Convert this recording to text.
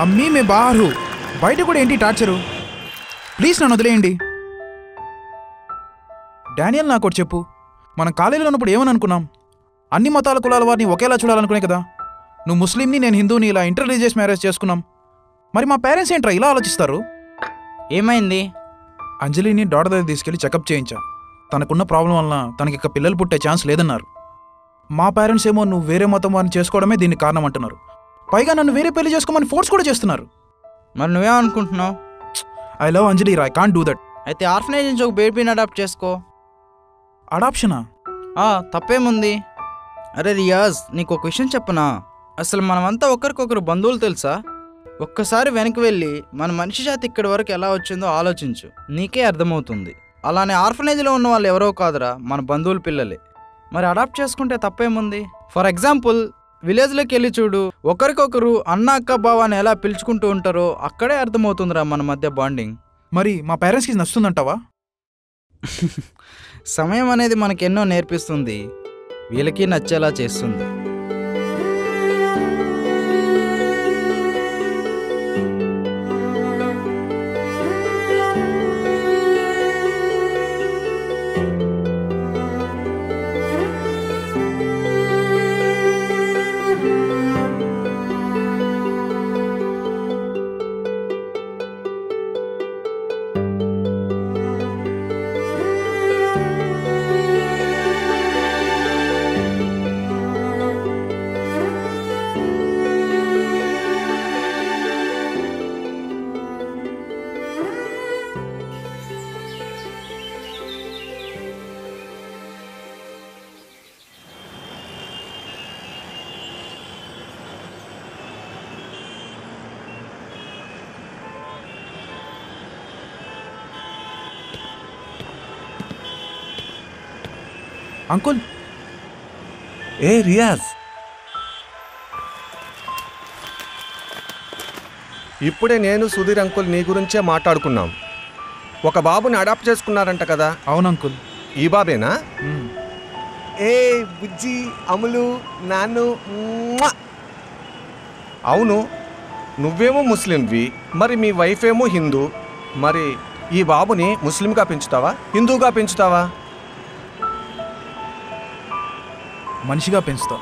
అమ్మీ మే బారు బయట కూడా ఏంటి టార్చరు? ప్లీజ్ నన్ను వదిలేయండి. డానియల్ నాకు ఒకటి చెప్పు, మనం కాలేజీలో ఉన్నప్పుడు ఏమని అనుకున్నాం? అన్ని మతాల కులాల వారిని ఒకేలా చూడాలనుకునే కదా. నువ్వు ముస్లింని, నేను హిందూని, ఇలా ఇంటర్ రిలీజియస్ మ్యారేజ్ చేసుకున్నాం. మరి మా పేరెంట్స్ ఏంట్రా ఇలా ఆలోచిస్తారు? ఏమైంది? అంజలిని డాక్టర్ దగ్గర తీసుకెళ్లి చెకప్ చేయించా. తనకున్న ప్రాబ్లం వలన తనకి ఇక పిల్లలు పుట్టే ఛాన్స్ లేదన్నారు. మా పేరెంట్స్ ఏమో నువ్వు వేరే మతం వారిని చేసుకోవడమే దీనికి కారణం అంటున్నారు. పైగా నన్ను వేరే పెళ్లి చేసుకోమని ఫోర్స్ కూడా చేస్తున్నారు. మరి నువ్వేమనుకుంటున్నావు? ఐ లవ్ అంజలి రా, ఐ కాంట్ డూ దట్. అయితే ఆర్ఫనేజ్ నుంచి ఒక బేబీని అడాప్ట్ చేసుకో. అడాప్షనా? తప్పేముంది? అరే రియాజ్, నీకు ఒక విషయం చెప్పనా? అసలు మనమంతా ఒకరికొకరు బంధువులు తెలుసా? ఒక్కసారి వెనక్కి వెళ్ళి మన మనిషి జాతి ఇక్కడి వరకు ఎలా వచ్చిందో ఆలోచించు, నీకే అర్థమవుతుంది. అలానే ఆర్ఫనేజ్లో ఉన్న వాళ్ళు ఎవరో కాదురా, మన బంధువుల పిల్లలే. మరి అడాప్ట్ చేసుకుంటే తప్పేముంది? ఫర్ ఎగ్జాంపుల్ విలేజ్లోకి వెళ్ళి చూడు, ఒకరికొకరు అన్న అక్క బావ అని ఎలా పిలుచుకుంటూ ఉంటారో అక్కడే అర్థమవుతుందిరా మన మధ్య బాండింగ్. మరి మా పేరెంట్స్కి నచ్చుతుందంటావా? సమయం అనేది మనకెన్నో నేర్పిస్తుంది, వీళ్ళకి నచ్చేలా చేస్తుంది. అంకుల్. ఏ రియాజ్, ఇప్పుడే నేను సుధీర్ అంకుల్ నీ గురించే మాట్లాడుకున్నాం. ఒక బాబుని అడాప్ట్ చేసుకున్నారంట కదా? అవును అంకుల్. ఈ బాబేనా? ఏ బుజ్జి, అమ్ములు, నాన్ను. అవును, నువ్వేమో ముస్లింవి, మరి మీ వైఫ్ ఏమో హిందూ. మరి ఈ బాబుని ముస్లింగా పెంచుతావా, హిందూగా పెంచుతావా? మనిషిగా పెంచుతా.